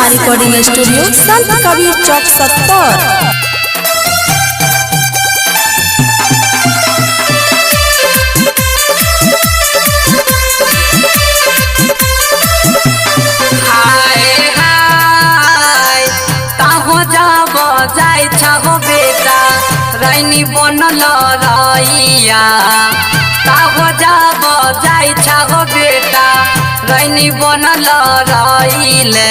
Shyama recording studio संत कबीर चौक 70। बेटा रैनी बनल रैया ताहो जाब जाई छाहो बेटा रैनी बनल रैले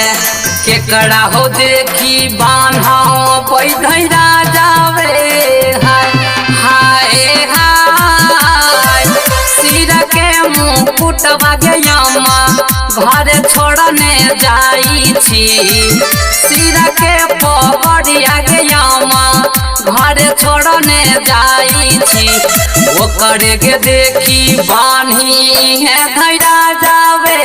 केकड़ा हो देखी बान्हा बैधैरा जावे हाय हाय हाय सिर के मुकुट बागैयामा घर छोड़ने जाई छी सिर के पगड़िया गैयामा घर छोड़ने जाई छी ओकर के देखी बान्ही है धैरा जावे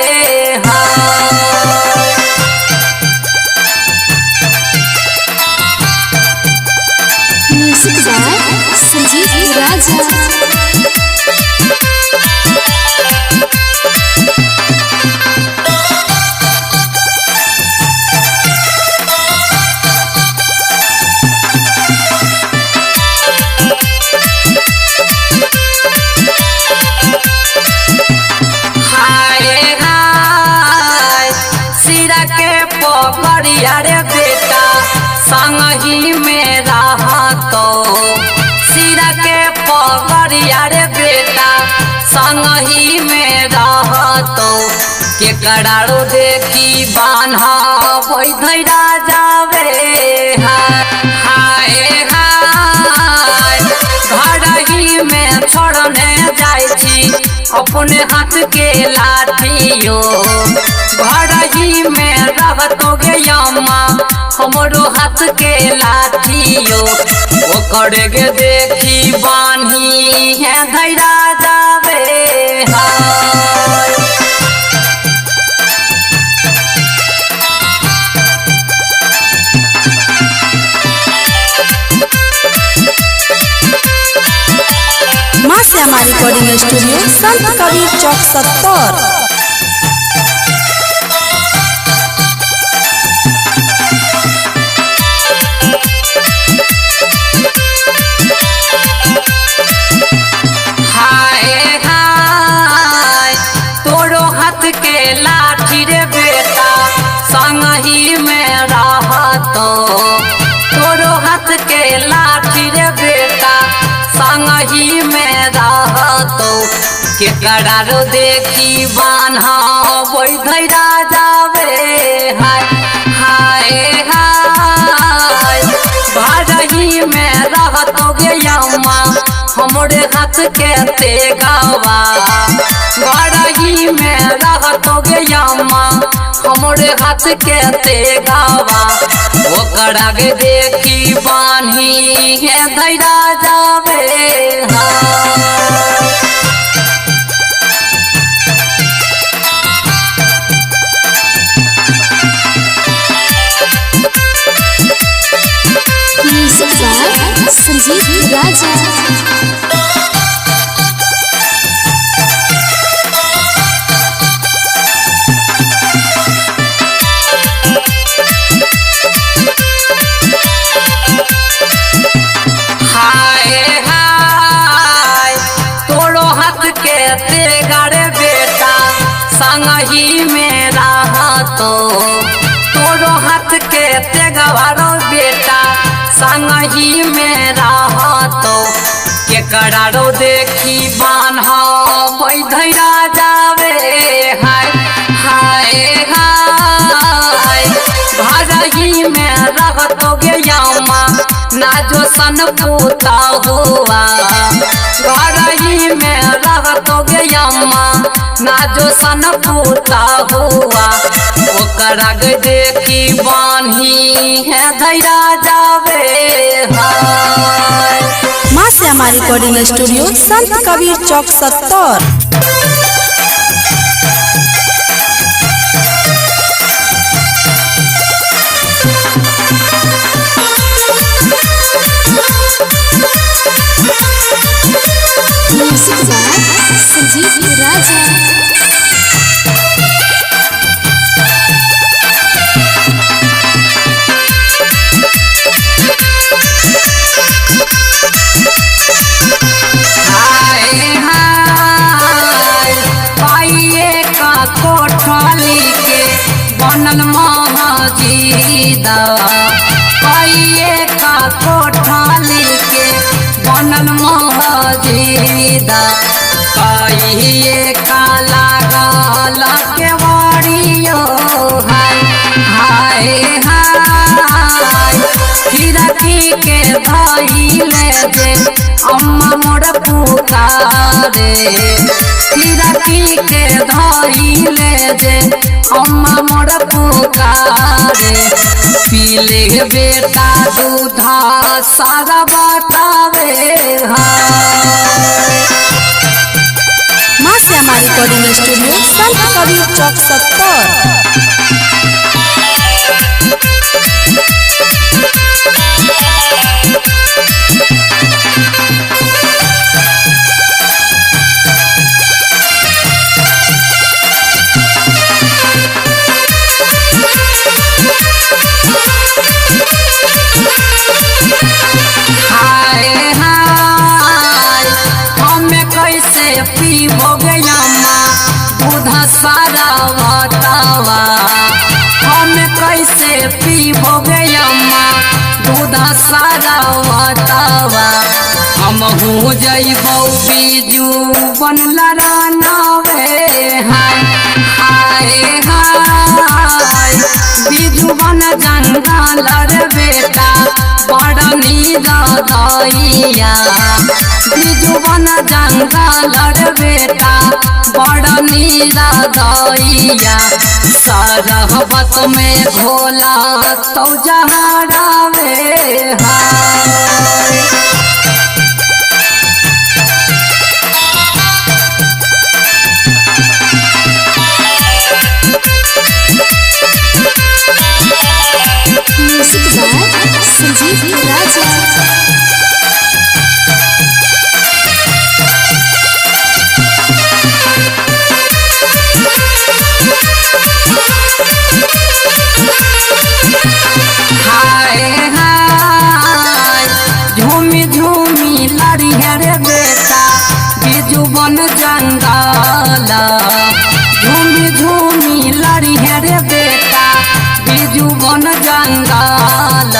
म्यूजिक बाय संजीव राजा। रे बेटा संग ही में रहतो सिर के पगड़िया रे बेटा संग ही में रहतो केकड़ारो देखी बान्हा बैधैरा जावे हाय हाय हाय घर ही में छोड़ने जाई छी अपने हाथ के लाठियो घर ही में रहतो गैयामा हमरो हाथ के लाठियो ओकर के देखी बान्ही है धैरा जावे हाय मां श्यामा रिकॉर्डिंग स्टूडियो संत कबीर चौक 70। लाठी रे बेटा संग ही में रहतो तोरो हाथ के लाठी रे बेटा संग ही में रहतो केकड़ा रो देखी बान्हा बैधैरा जावे हाय हाय हाय भाजही में रहतो गैयामा हमरे हाथ के तेगावा गड़ही में रहतो गैयामा हमरे हाथ के तेगावा ओकरा के देखी बान्ही है धैरा जावे हाय म्यूजिक बाय संजीव राजा। बेटा संग ही में रहतो तोरो हाथ के तेगवारो बेटा संग ही में रहतो केकड़ा रो देखी बान्हा बैधैरा जावे हाय हाय हाय भाजही में रहतो गैयामा नाजो सन पूता हुआ गड़ही में रहतो गैयामा नाजो सन पूता हुआ ओकरा के देखी बान्ही है धैरा जावे हाय मां Shyama recording studio Sant Kabir Chowk 70। Music by Sanjeev राजा। अपन मौजीदा कहिए काला गल के बड़ियो हाय हाय हाय खिड़की के धइले जे अम्मा मोर पुकारे खिड़की के धइले जे अम्मा मोर पुकारे पीले बेटा दूधा सारा बतावे माँ से हमारी रिकॉर्डिंग स्टूडियो संत कबीर चौक 70। पी हो गया माँ दूध सारा बतावा हम कैसे पी हो गया माँ दूध सारा बतावा हम हो जइबौ बीजू बनला रानावे हाय हाय हाय बीजू बन जंगल रे बेटा बड़ा नीरा दैया बीजू बन जंगल बेटा बड़ा नीला दैया सरहबत में घोला तो जहरावे म्यूजिक बाय संजीव राजा। बन जंगल झूमी झूमी लड़ी है रे बेटा बीजू बन जंगल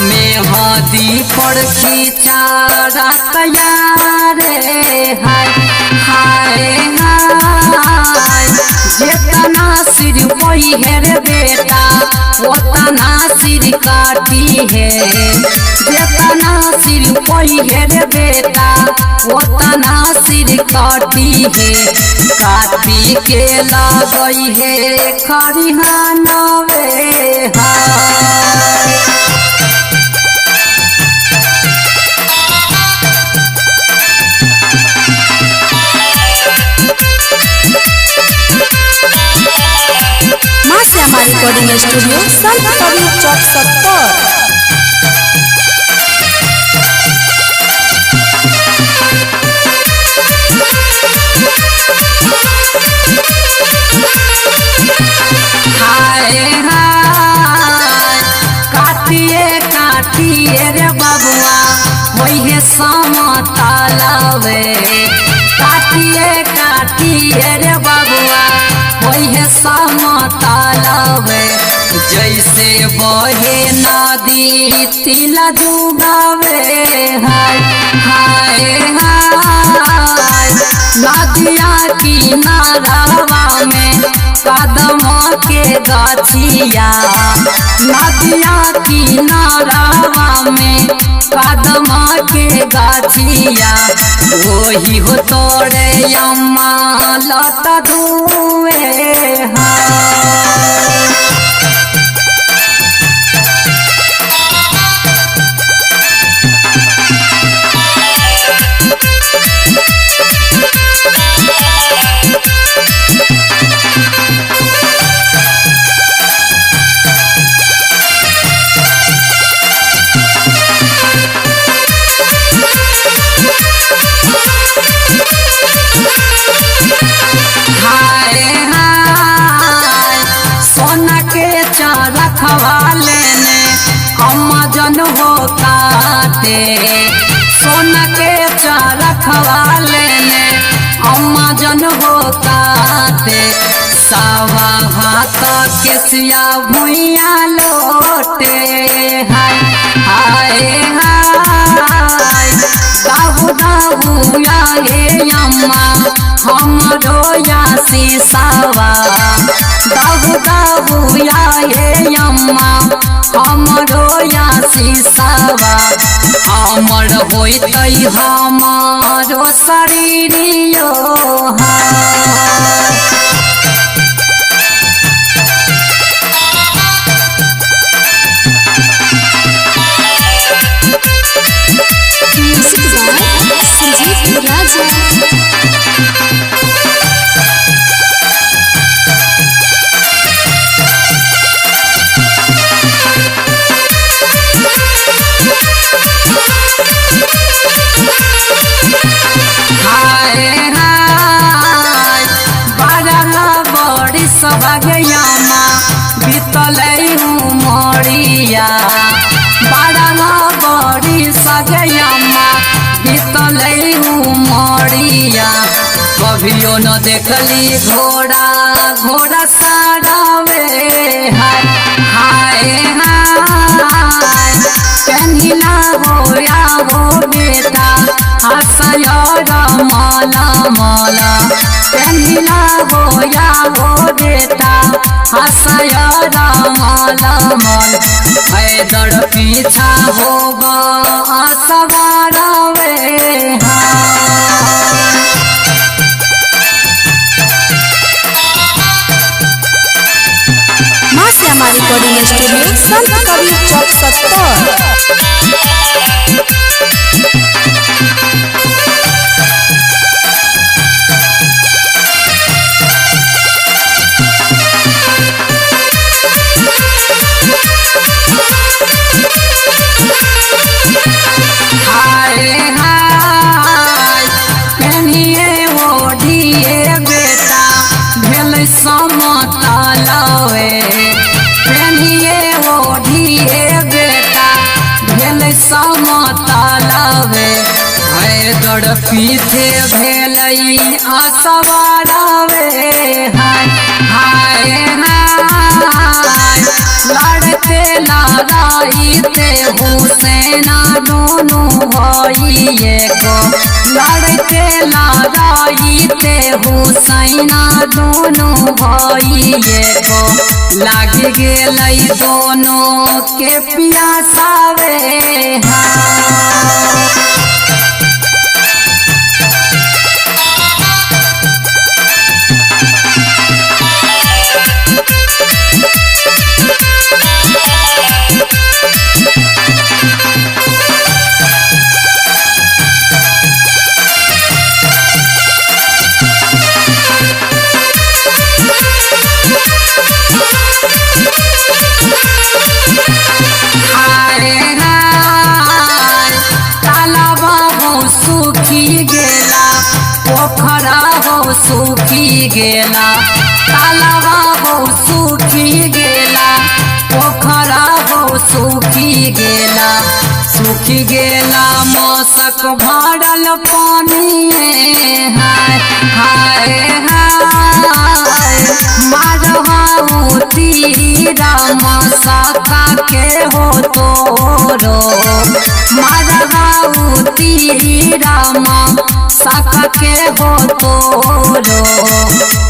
में हदी पर खिचारा तैयारे हाय हाय हाय जेतना सिर वही है रे बेटा ओतना सिर काटी है जेतना सिर वही है रे बेटा ओतना सिर काटी है काटी के लगई है खरिहानवे माँ से हमारी रिकॉर्डिंग स्टूडियो संत कबीर चौक 70। काटिए रे बबुआ वही समतालावे काटिए रे बबुआ वही समतालावे जैसे बहे नदी तिला डूबावे हाय हाय हाय नदिया किनारवा में कदम के गाछिया नदिया किनारवा में कदम के गाछिया वही हो तोड़े अम्मा लत धुए सोना के रखवा लेने अम्मा जन होताते सावा हाथ केसिया भुइया लोटे हाय हाय हाय दाबुया हे अम्मा हमरो या सीसावा दाबुया हे अम्मा हमरो या सीसावा अमर होइतै हमारो शरीरियो संजीव राजा। सभगयामा बीतलै उमरिया बड़ा बड़ी सगयामा बीतलै उमरिया कभियो न देखली घोड़ा घोड़ा सारावे हाय हाय हाय कन्हिला होया हो बेटा आशयर माला माला कन्हिला होया हो बेटा आशयर माला माल पैदल पीछा होगा सवारवे माँ श्यामा रिकॉर्डिंग स्टूडियो संत कबीर चौक 70। समतलवे पेनिए ओढ़िए बेटा भेल समतलवे हैदर पीछे भेलै असवारवे हाय हाय हाय लड़ते लड़ाईते हुसैना दोनों भइए को लड़ते लड़ाईते हुसैना दोनों भइए को लाग गेलै दोनों के पियासावे पोखरा हो सूखी गेला तालाबा हो सूखी गेला पोखरा हो सूखी गेला मौसक भरल पानी हाय हाय हाय मारवा तीरा मसाका के हो तोरो मारवा तीरा साका के हो तोरो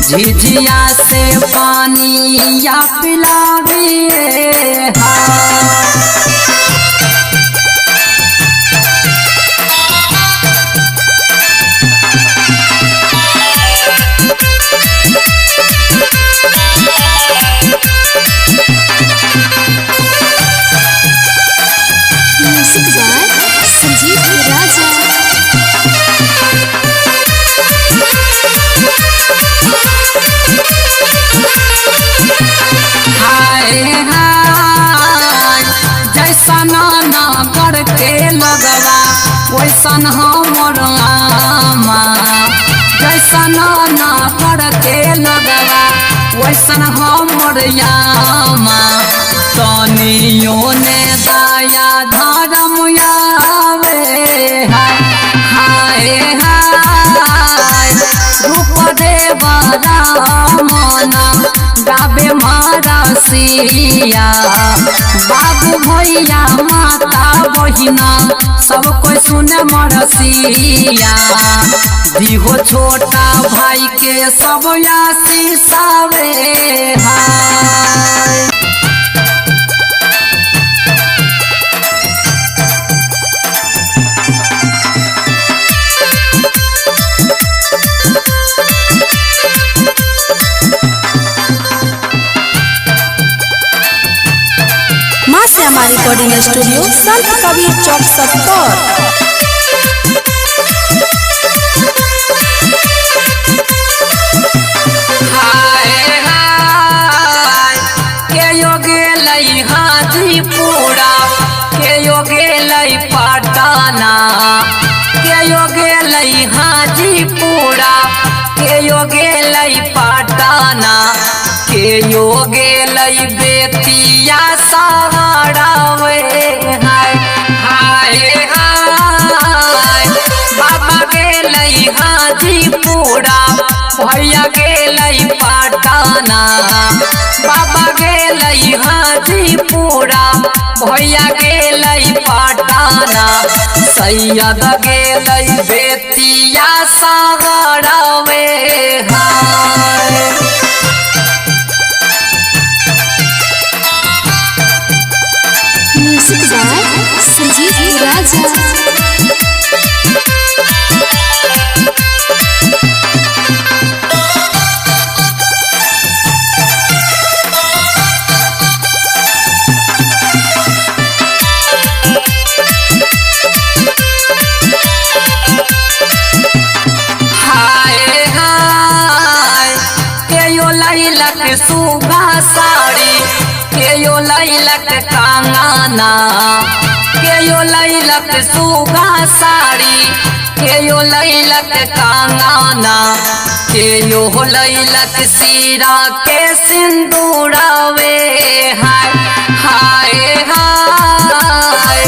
झिझिया से पानी या पिलाविए संजीव राजा। वैसन हमर आमा जैसन ना करके लगवा वैसन हमर यामा तनियो ने दया धर्म आवे हाय हाय हाय रूप देव रामना गावे मारा सिया बाबू भैया माता बहिना सब कोई सुने मरसिया दिहो छोटा भाई के सब आशीष आवे हाय। माँ श्यामा रिकॉर्डिंग स्टूडियो संत कबीर चौक 70। के यो गेलै हाजीपुरा के यो गेलै पटना के यो गेलै हाजीपुरा के यो गेलै पटना के यो गेलै बेतिया सहारावे हाय हाय हाय बाबा गेलै हाजीपुरा भैया गेलै पटना बाबा गेलै हाजीपुरा भैया गेलै पटना सैयद गेलै बेतिया सहारावे हाय। म्यूजिक बाय संजीव राजा। लैलक सुगा साड़ी के यो लैलक कांगना के यो लैलक सुगा साड़ी के यो लैलक कांगना के यो लैलक सीरा के सिंदूरावे हाय हाय हाय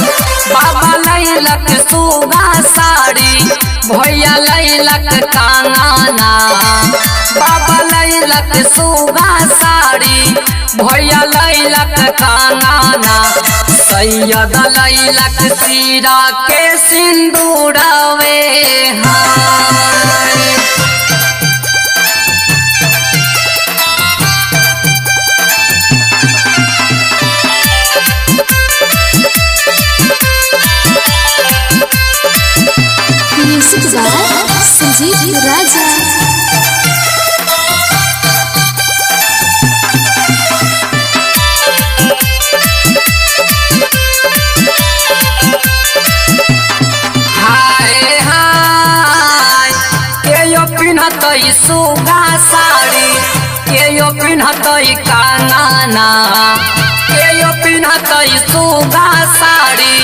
बाबा लैलक सुगा साड़ी भैया लैलक कांगना बाबा लैलक सुगा साड़ी भैया लैलक कांगना सैयद लैलक सीरा के सिंदूरावे हाय। म्यूजिक बाय संजीव राजा। पिन्हतई सुगा साड़ी के यो पिन्हतई कांगना के यो पिन्हतई सुगा साड़ी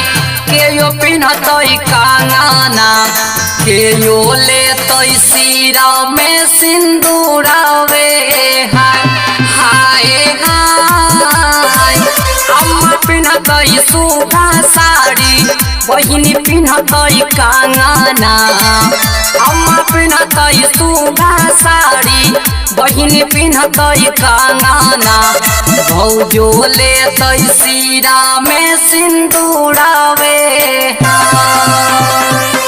के यो पिन्हतई कांगना के यो लेतई सीरा में सिंदूरावे हाय हाय हाय अम्मा पिन्हतई सुगा साड़ी बहिनी पिन्हतई कांगना अम्मा पिन्हतई सुगा साड़ी बहिनी पिन्हतई कांगना भौजो लेतई सीरा में सिंदूरावे हाय।